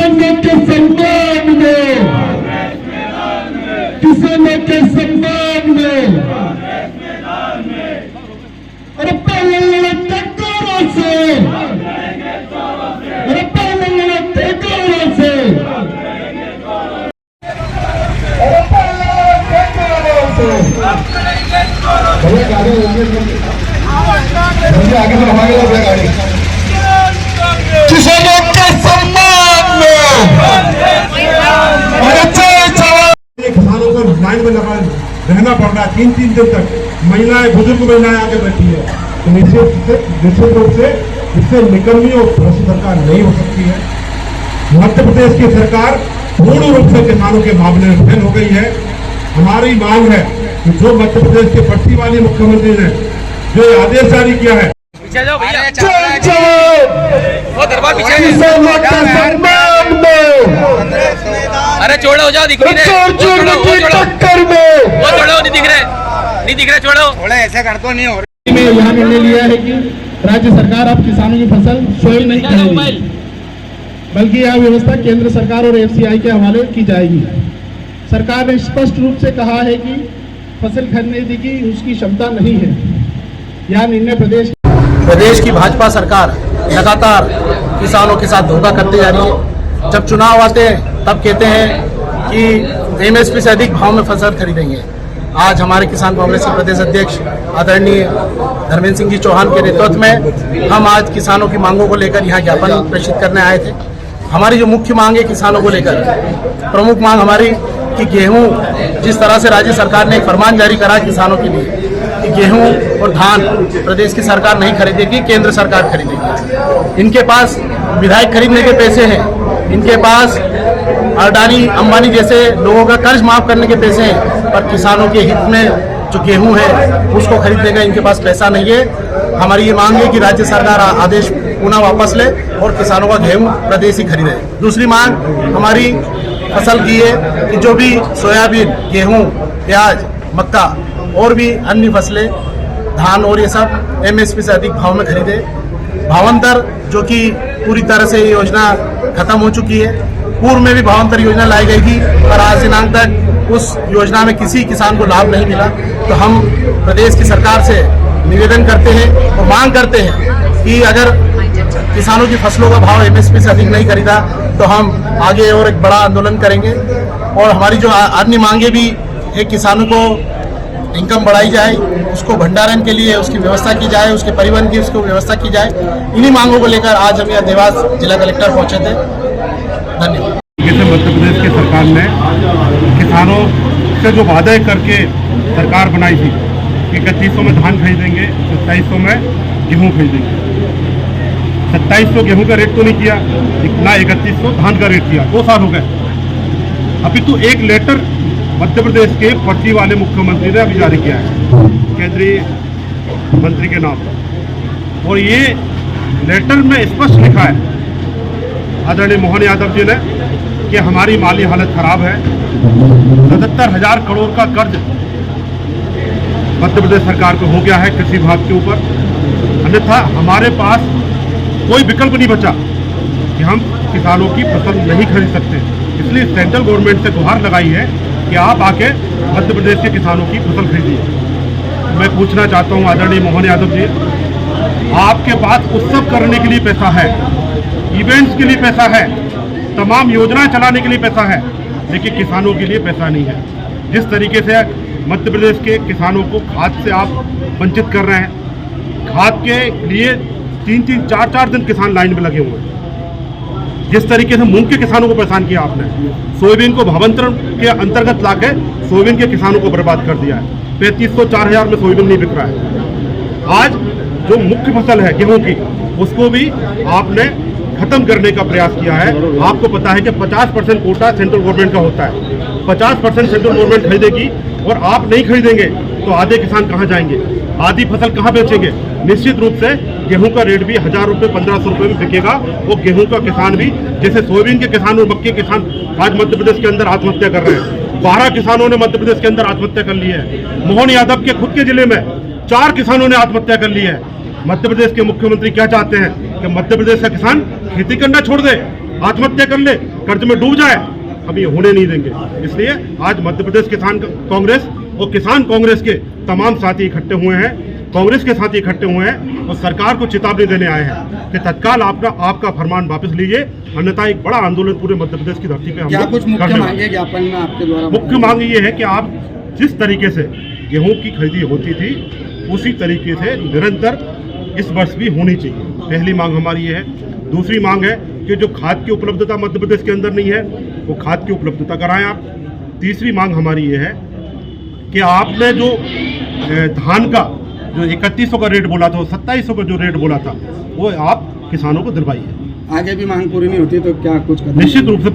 किसानों के सम्मान में, किसानों के सम्मान में, अरे पहले लड़े टक्करों से, अरे पहले लड़े टक्करों से, अरे पहले लड़े टक्करों से। आगे से हमारे लोग गाड़ी किसानों के सम्मान में, किसानों को लाइन में लगा रहना पड़ रहा है 3-3 दिन तक। महिलाएं, बुजुर्ग महिलाएं आगे बैठी है, तो निश्चित रूप से इससे निकलनी और भ्रष्ट सरकार नहीं हो सकती है। मध्य प्रदेश की सरकार पूर्ण रूप से किसानों के मामले में फेल हो गई है। हमारी मांग है कि जो मध्य प्रदेश के पट्टी वाली मुख्यमंत्री ने जो आदेश जारी किया है, अरे छोड़ो, हो जाओ, दिख नहीं रहे, नहीं दिख रहे, छोड़ो, ऐसे कर तो नहीं हो रही। में यहाँ निर्णय लिया है कि राज्य सरकार अब किसानों की फसल स्वयं नहीं खरीदेगी, बल्कि यह व्यवस्था केंद्र सरकार और FCI के हवाले की जाएगी। सरकार ने स्पष्ट रूप से कहा है कि फसल खरीदने की उसकी क्षमता नहीं है। यह निर्णय प्रदेश की भाजपा सरकार लगातार किसानों के साथ धोखा करते जा रही है। जब चुनाव आते हैं तब कहते हैं कि MSP से अधिक भाव में फसल खरीदेंगे। आज हमारे किसान कांग्रेस के प्रदेश अध्यक्ष आदरणीय धर्मेंद्र सिंह जी चौहान के नेतृत्व में हम आज किसानों की मांगों को लेकर यहाँ ज्ञापन प्रेषित करने आए थे। हमारी जो मुख्य मांग है किसानों को लेकर, प्रमुख मांग हमारी कि गेहूं, जिस तरह से राज्य सरकार ने एक फरमान जारी करा किसानों के लिए कि गेहूं और धान प्रदेश की सरकार नहीं खरीदेगी, केंद्र सरकार खरीदेगी। इनके पास विधायक खरीदने के पैसे हैं, इनके पास अडानी अंबानी जैसे लोगों का कर्ज माफ करने के पैसे हैं, पर किसानों के हित में जो गेहूं है उसको खरीदने का इनके पास पैसा नहीं है। हमारी ये मांग है कि राज्य सरकार आदेश पुनः वापस ले और किसानों का गेहूं प्रदेश ही खरीदे। दूसरी मांग हमारी फसल की है कि जो भी सोयाबीन, गेहूं, प्याज, मक्का और भी अन्य फसलें, धान और ये सब MSP से अधिक भाव में खरीदे। भावांतर जो कि पूरी तरह से ये योजना खत्म हो चुकी है। पूर्व में भी भावांतर योजना लाई गई थी, पर आज दिनांक तक उस योजना में किसी किसान को लाभ नहीं मिला। तो हम प्रदेश की सरकार से निवेदन करते हैं और मांग करते हैं कि अगर किसानों की फसलों का भाव MSP से अधिक नहीं खरीदा तो हम आगे और एक बड़ा आंदोलन करेंगे। और हमारी जो अन्य मांगे भी है, किसानों को इनकम बढ़ाई जाए, उसको भंडारण के लिए उसकी व्यवस्था की जाए, उसके परिवहन की उसको व्यवस्था की जाए। इन्हीं मांगों को लेकर आज हम यहाँ देवास जिला कलेक्टर पहुंचे थे। धन्यवाद। मध्य प्रदेश की सरकार ने किसानों से जो वादे करके सरकार बनाई थी कि 3100 में धान खरीदेंगे, 2700 में गेहूँ खरीदेंगे। 2700 गेहूँ का रेट तो नहीं किया, ना 3100 धान का रेट किया। 2 साल हो गए। अभी तो एक लेटर मध्य प्रदेश के पट्टी वाले मुख्यमंत्री ने अभी जारी किया है केंद्रीय मंत्री के नाम पर, और ये लेटर में स्पष्ट लिखा है आदरणीय मोहन यादव जी ने कि हमारी माली हालत खराब है। 77,000 करोड़ का कर्ज मध्य प्रदेश सरकार को हो गया है कृषि विभाग के ऊपर। अन्यथा हमारे पास कोई विकल्प नहीं बचा कि हम किसानों की फसल नहीं खरीद सकते। इसलिए सेंट्रल गवर्नमेंट से गुहार लगाई है कि आप आके मध्य प्रदेश के किसानों की फसल खरीदिए। मैं पूछना चाहता हूं आदरणीय मोहन यादव जी, आपके पास उत्सव करने के लिए पैसा है, इवेंट्स के लिए पैसा है, तमाम योजनाएं चलाने के लिए पैसा है, लेकिन किसानों के लिए पैसा नहीं है। जिस तरीके से मध्य प्रदेश के किसानों को खाद से आप वंचित कर रहे हैं, खाद के लिए 3-3, 4-4 दिन किसान लाइन में लगे हुए हैं। जिस तरीके से मूंग के किसानों को परेशान किया आपने, सोयाबीन को भावांतरण के अंतर्गत लाके सोयाबीन के किसानों को बर्बाद कर दिया है। 3500-4000 में सोयाबीन नहीं बिक रहा है। आज जो मुख्य फसल है गेहूं की, उसको भी आपने खत्म करने का प्रयास किया है। आपको पता है कि 50% कोटा सेंट्रल गवर्नमेंट का होता है। 50% सेंट्रल गवर्नमेंट खरीदेगी और आप नहीं खरीदेंगे तो आधे किसान कहाँ जाएंगे, आधी फसल कहाँ बेचेंगे। निश्चित रूप से गेहूं का रेट भी 1000 रुपये 1500 रुपये में बिकेगा। वो गेहूं का किसान भी, जैसे सोयाबीन के किसान और मक्के के किसान आज मध्य प्रदेश के अंदर आत्महत्या कर रहे हैं। 12 किसानों ने मध्य प्रदेश के अंदर आत्महत्या कर ली है। मोहन यादव के खुद के जिले में 4 किसानों ने आत्महत्या कर ली है। मध्य प्रदेश के मुख्यमंत्री क्या चाहते हैं कि मध्य प्रदेश का किसान खेती करना छोड़ दे, आत्महत्या कर ले, कर्ज में डूब जाए, हम ये होने नहीं देंगे। इसलिए आज मध्य प्रदेश किसान कांग्रेस और किसान कांग्रेस के तमाम साथी इकट्ठे हुए हैं, कांग्रेस के साथी इकट्ठे हुए हैं और सरकार को चेतावनी देने आए हैं कि तत्काल आपका फरमान वापस लीजिए, अन्यथा एक बड़ा आंदोलन पूरे मध्य प्रदेश की धरती पे हम क्या कुछ मुख्य करने मांगे ज्ञापन में आपके द्वारा? मुख्य मांग ये है कि आप जिस तरीके से गेहूं की खरीदी होती थी उसी तरीके से निरंतर इस वर्ष भी होनी चाहिए। पहली मांग हमारी ये है। दूसरी मांग है कि जो खाद की उपलब्धता मध्य प्रदेश के अंदर नहीं है वो खाद की उपलब्धता कराएं आप। तीसरी मांग हमारी ये है कि आपने जो धान का जो 3100 का रेट बोला था, 2700 का जो रेट बोला था, वो आप किसानों को दिलवाइए। आगे भी मांग पूरी नहीं होती तो क्या कुछ करना? निश्चित रूप से